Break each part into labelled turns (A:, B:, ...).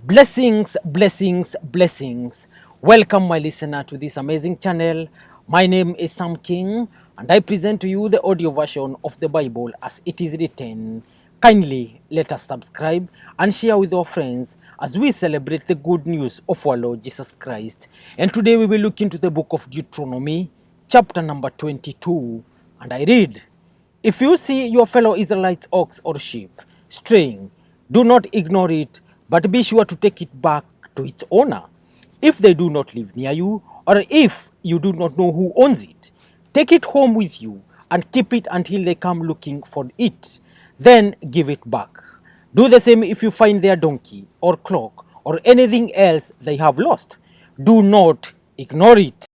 A: Blessings, blessings, blessings. Welcome, my listener, to this amazing channel. My name is Sam King, and I present to you the audio version of the Bible as it is written. Kindly let us subscribe and share with our friends as we celebrate the good news of our Lord Jesus Christ. And today we will look into the book of Deuteronomy, chapter number 22, and I read. If you see your fellow Israelite ox or sheep straying, do not ignore it, but be sure to take it back to its owner. If they do not live near you, or if you do not know who owns it, take it home with you and keep it until they come looking for it. Then give it back. Do the same if you find their donkey or cloak or anything else they have lost. Do not ignore it.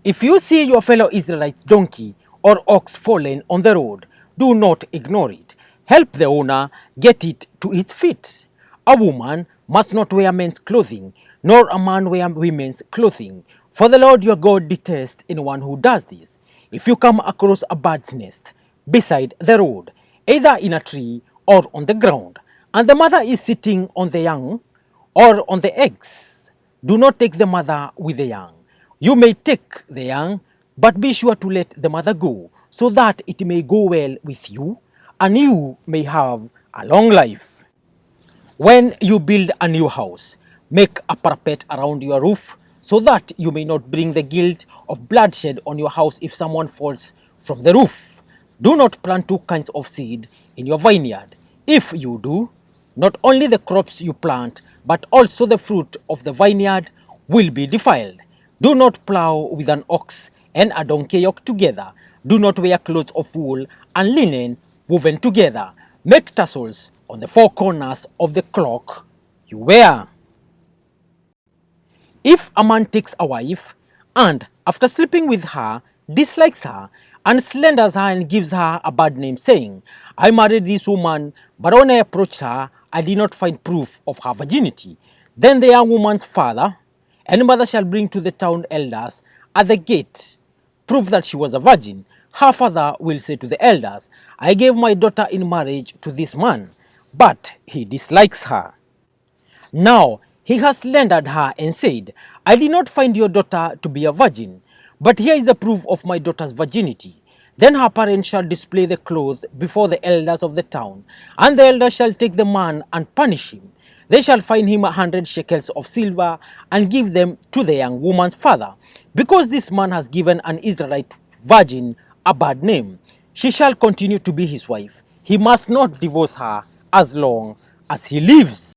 A: If you see your fellow Israelite donkey or ox fallen on the road, do not ignore it. Help the owner get it to its feet. A woman must not wear men's clothing, nor a man wear women's clothing. For the Lord your God detests anyone who does this. If you come across a bird's nest beside the road, either in a tree or on the ground, and the mother is sitting on the young or on the eggs, do not take the mother with the young. You may take the young, but be sure to let the mother go, so that it may go well with you, and you may have a long life. When you build a new house, make a parapet around your roof, so that you may not bring the guilt of bloodshed on your house if someone falls from the roof. Do not plant two kinds of seed in your vineyard. If you do, not only the crops you plant, but also the fruit of the vineyard will be defiled. Do not plow with an ox and a donkey yoke together. Do not wear clothes of wool and linen woven together. Make tassels on the four corners of the cloak you wear. If a man takes a wife and, after sleeping with her, dislikes her and slanders her and gives her a bad name, saying, I married this woman, but when I approached her, I did not find proof of her virginity, then the young woman's father and mother shall bring to the town elders at the gate proof that she was a virgin. Her father will say to the elders, I gave my daughter in marriage to this man, but he dislikes her. Now he has slandered her and said, I did not find your daughter to be a virgin, but here is a proof of my daughter's virginity. Then her parents shall display the cloth before the elders of the town, and the elders shall take the man and punish him. They shall fine him 100 shekels of silver and give them to the young woman's father, because this man has given an Israelite virgin a bad name. She shall continue to be his wife. He must not divorce her as long as he lives.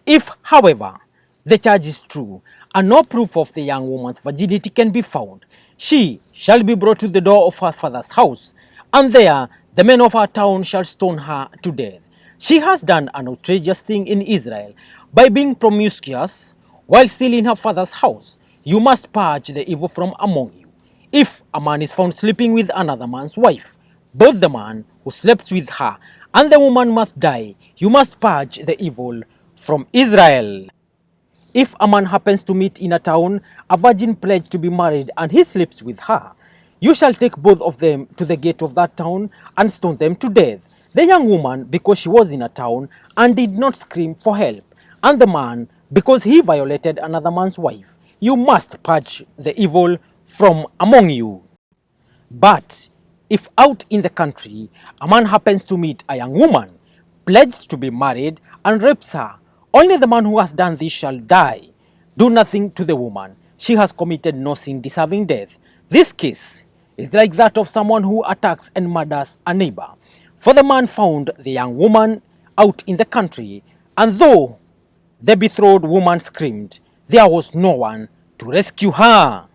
A: If, however, the charge is true and no proof of the young woman's virginity can be found, she shall be brought to the door of her father's house, and there the men of her town shall stone her to death. She has done an outrageous thing in Israel by being promiscuous while still in her father's house. You must purge the evil from among you. If a man is found sleeping with another man's wife, both the man who slept with her and the woman must die. You must purge the evil from Israel. If a man happens to meet in a town a virgin pledged to be married and he sleeps with her, you shall take both of them to the gate of that town and stone them to death. The young woman, because she was in a town and did not scream for help, and the man, because he violated another man's wife. You must purge the evil from among you. But if out in the country a man happens to meet a young woman pledged to be married and rapes her, only the man who has done this shall die. Do nothing to the woman. She has committed no sin deserving death. This case is like that of someone who attacks and murders a neighbor. For the man found the young woman out in the country, and though the betrothed woman screamed, there was no one to rescue her.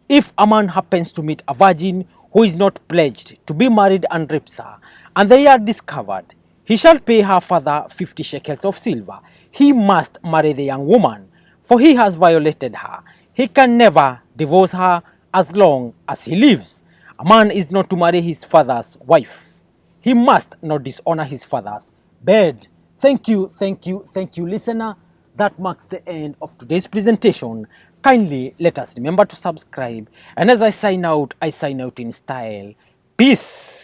A: If a man happens to meet a virgin who is not pledged to be married and rapes her, and they are discovered, he shall pay her father 50 shekels of silver. He must marry the young woman, for he has violated her. He can never divorce her as long as he lives. A man is not to marry his father's wife. He must not dishonor his father's bed. Thank you, listener. That marks the end of today's presentation. Kindly let us remember to subscribe. And as I sign out in style. Peace.